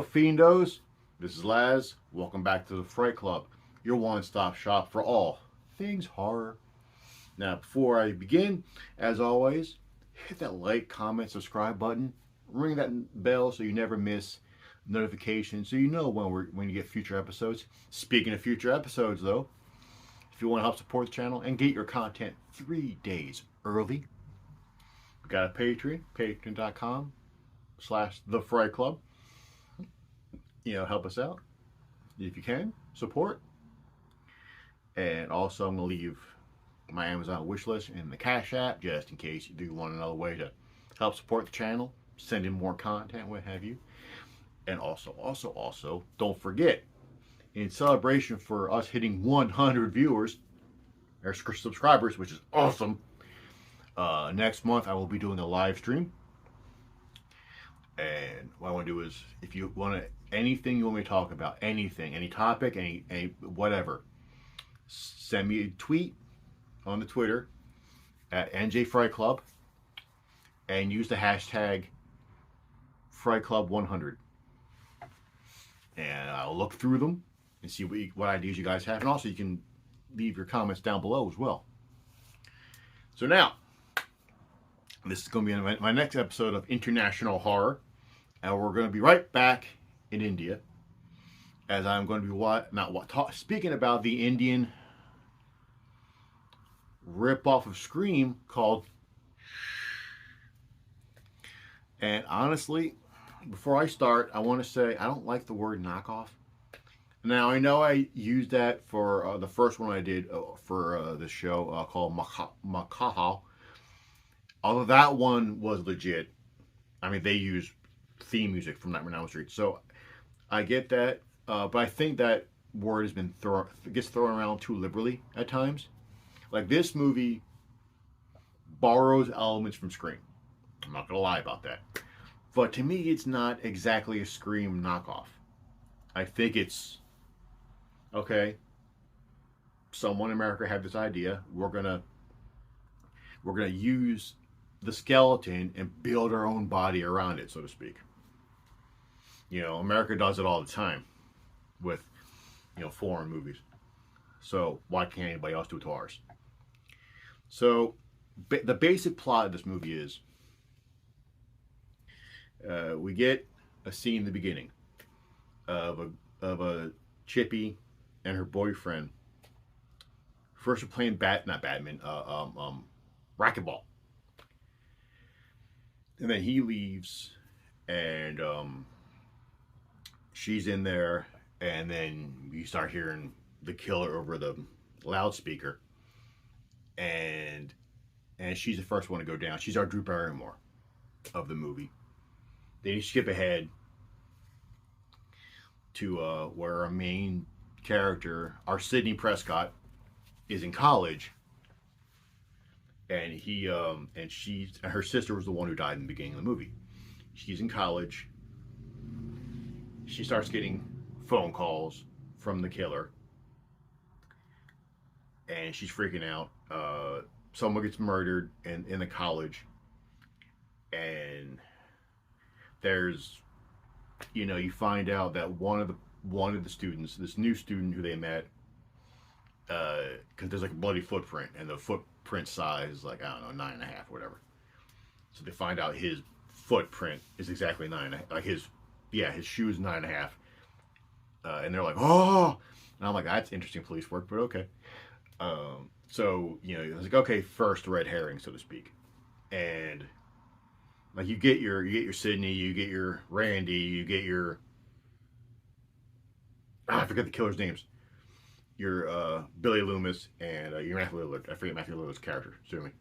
Fiendos, this is Laz. Welcome back to the Fright Club, your one-stop shop for all things horror. Now, before I begin, as always, hit that like, comment, subscribe button, ring that bell so you never miss notifications, so you know when you get future episodes. Speaking of future episodes, though, if you want to help support the channel and get your content 3 days early, we got a Patreon, patreon.com/The Fright Club. Help us out if you can, support. And also, I'm going to leave my Amazon wish list in the Cashapp just in case you do want another way to help support the channel, send in more content, what have you. And also, don't forget, in celebration for us hitting 100 viewers or subscribers, which is awesome, next month I will be doing a live stream. And what I want to do is, if you want to, anything you want me to talk about, anything, any topic, any whatever, send me a tweet on the Twitter at NJFrightClub and use the hashtag FrightClub100. And I'll look through them and see what ideas you guys have. And also, you can leave your comments down below as well. So now, this is going to be my next episode of International Horror. And we're going to be right back in India, as I'm going to be speaking about the Indian rip-off of Scream called And honestly, before I start, I want to say I don't like the word knockoff. Now, I know I used that for the first one I did for the show called Mchapes. Although that one was legit. I mean, they use theme music from Nightmare on Elm Street. So I get that. But I think that word has been gets thrown around too liberally at times. Like, this movie borrows elements from Scream. I'm not going to lie about that. But to me, it's not exactly a Scream knockoff. I think it's, okay, someone in America had this idea. We're gonna use the skeleton and build our own body around it, so to speak. America does it all the time with, foreign movies. So why can't anybody else do it to ours? So the basic plot of this movie is we get a scene in the beginning of a Chippy and her boyfriend. First, we're playing racquetball, and then he leaves, and she's in there, and then you start hearing the killer over the loudspeaker, and she's the first one to go down. She's our Drew Barrymore of the movie. Then you skip ahead to where our main character, our Sidney Prescott, is in college, and her sister was the one who died in the beginning of the movie. She's in college. She starts getting phone calls from the killer, and she's freaking out. Someone gets murdered in the college, and there's, you find out that one of the students, this new student who they met, because there's like a bloody footprint, and the footprint size is like, I don't know, 9.5 or whatever. So they find out his footprint is exactly 9.5. Like his shoe is 9.5. And they're like, oh, and I'm like, that's interesting police work, but okay. So it's like, okay, first red herring, so to speak, and like you get your Sydney, you get your Randy, you get your I forget the killer's names. Your Billy Loomis and your Matthew Lillard. I forget Matthew Lillard's character. Excuse me.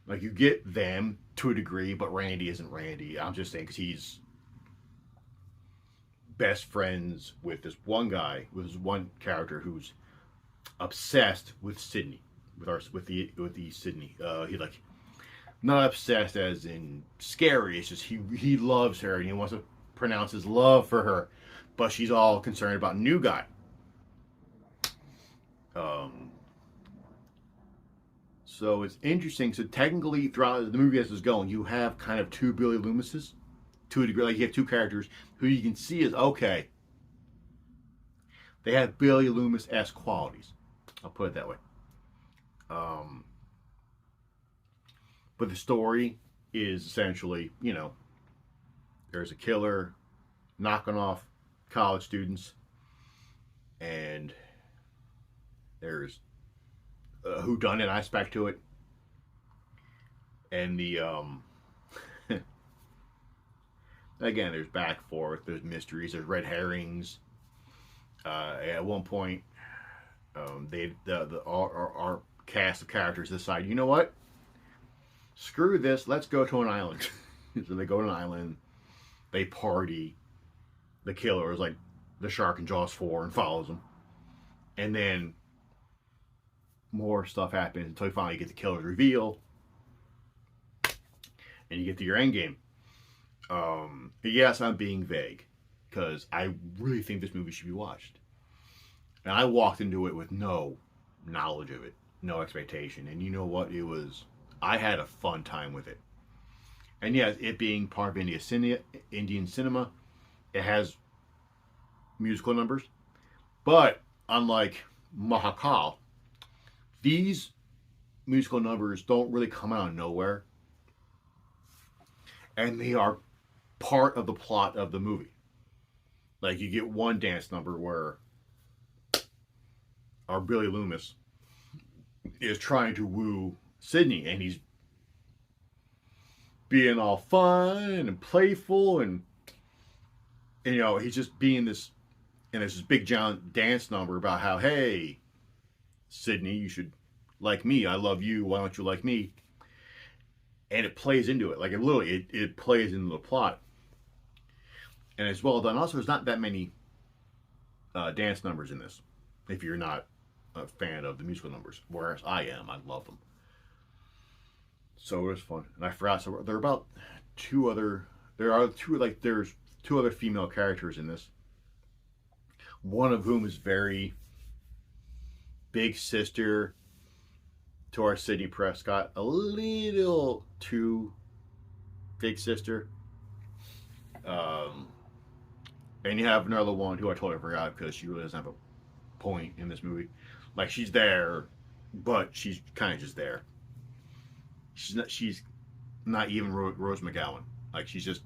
Like, you get them to a degree, but Randy isn't Randy. I'm just saying because he's best friends with this one guy, with this one character who's obsessed with Sydney, with the Sydney. He like, not obsessed as in scary. It's just he loves her and he wants to pronounce his love for her, but she's all concerned about new guy. So it's interesting. So technically, throughout the movie as it's going, you have kind of two Billy Loomises, to a degree. Like you have two characters who you can see is okay. They have Billy Loomis-esque qualities. I'll put it that way. But the story is essentially, you know, there's a killer knocking off college students, and there's a whodunit aspect to it, and the again, there's back and forth, there's mysteries, there's red herrings. At one point, our cast of characters decide, you know what? Screw this. Let's go to an island. So they go to an island. They party. The killer is like the shark in Jaws 4 and follows them. And then more stuff happens until you finally get the killer's reveal. And you get to your end game. Yes, I'm being vague, because I really think this movie should be watched. And I walked into it with no knowledge of it, no expectation. And you know what? I had a fun time with it. And yes, it being part of Indian cinema, it has musical numbers. But unlike Mahakal, these musical numbers don't really come out of nowhere. And they are part of the plot of the movie. Like, you get one dance number where our Billy Loomis is trying to woo Sydney, and he's being all fun and playful, and you know, he's just being this, and there's this big giant dance number about how, hey, Sydney, you should like me. I love you. Why don't you like me? And it plays into it. Like, it plays into the plot. And it's well done. Also, there's not that many dance numbers in this, if you're not a fan of the musical numbers. Whereas I am. I love them. So it was fun. And I forgot. So there are about there's two other female characters in this. One of whom is very big sister to our Sydney Prescott. A little too big sister. And you have another one who I totally forgot because she really doesn't have a point in this movie. Like, she's there, but she's kind of just there. She's not even Rose McGowan. Like, she's just,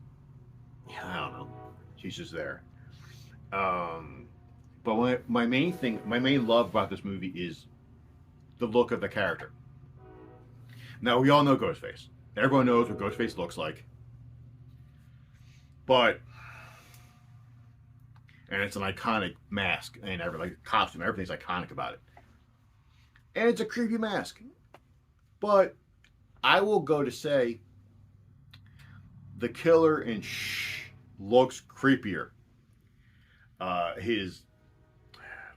I don't know. She's just there. But my main love about this movie is the look of the character. Now, we all know Ghostface. Everyone knows what Ghostface looks like. And it's an iconic mask, and costume, everything's iconic about it. And it's a creepy mask. But I will go to say the killer in Shh looks creepier. His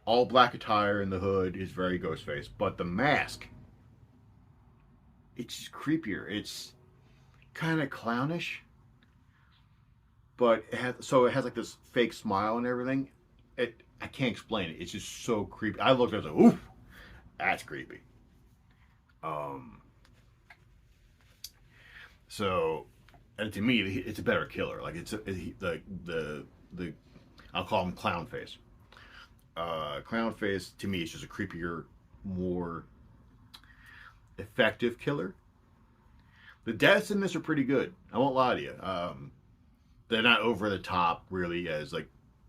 all black attire in the hood is very Ghostface, but the mask, it's just creepier. It's kind of clownish, but it has like this fake smile and everything. I can't explain it. It's just so creepy. I looked at it, I was like, oof, that's creepy. So, and to me, it's a better killer. Like, I'll call him Clownface. Clownface, to me, is just a creepier, more effective killer. The deaths in this are pretty good. I won't lie to you. They're not over the top, really, as like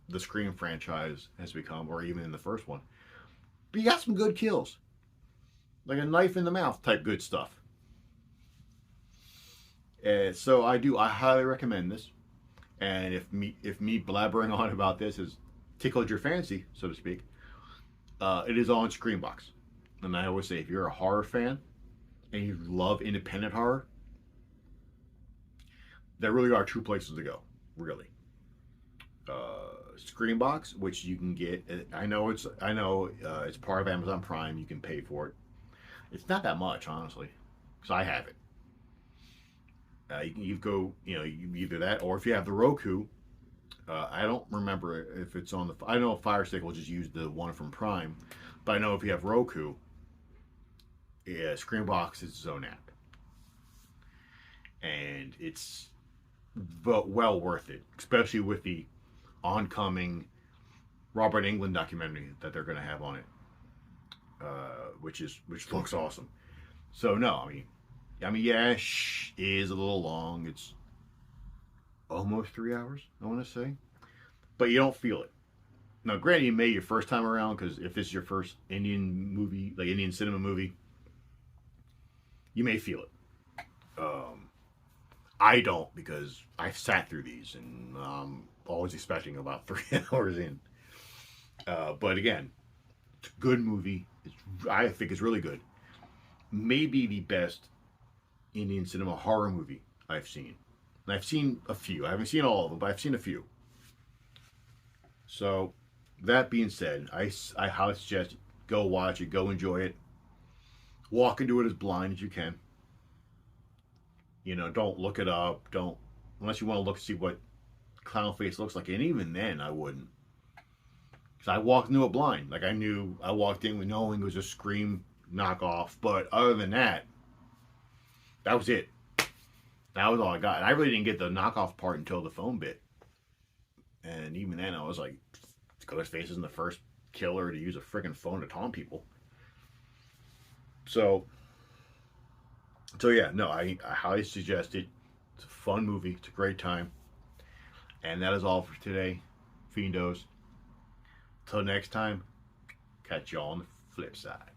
the Scream franchise has become, or even in the first one. But you got some good kills. Like a knife in the mouth type good stuff. So I highly recommend this. And if me blabbering on about this has tickled your fancy, so to speak, it is on Screambox. And I always say, if you're a horror fan and you love independent horror, there really are two places to go, really. Screambox, which you can get. I know it's part of Amazon Prime. You can pay for it. It's not that much, honestly, because I have it. You go, either that, or if you have the Roku, I don't remember if it's on the. I know Fire Stick will just use the one from Prime, but I know if you have Roku, Screambox is its own app, and it's but well worth it, especially with the oncoming Robert Englund documentary that they're going to have on it, which looks awesome. So no, yeah, is a little long. It's almost 3 hours, I want to say, but you don't feel it. Now, granted, you may your first time around, because if this is your first Indian movie, like Indian cinema movie, you may feel it. Um, I don't, because I've sat through these and I'm always expecting about 3 hours in. But again, it's a good movie. I think it's really good. Maybe the best Indian cinema horror movie I've seen. And I've seen a few. I haven't seen all of them, but I've seen a few. So, that being said, I highly suggest go watch it, go enjoy it. Walk into it as blind as you can. Don't look it up. Don't, unless you want to look see what clown face looks like. And even then, I wouldn't. Because I walked into it blind. Like I walked in with knowing it was a Scream knockoff. But other than that, that was it. That was all I got. And I really didn't get the knockoff part until the phone bit. And even then, I was like, Ghostface isn't the first killer to use a freaking phone to taunt people. So yeah, no, I highly suggest it. It's a fun movie. It's a great time. And that is all for today, Fiendos. Till next time, catch you on the flip side.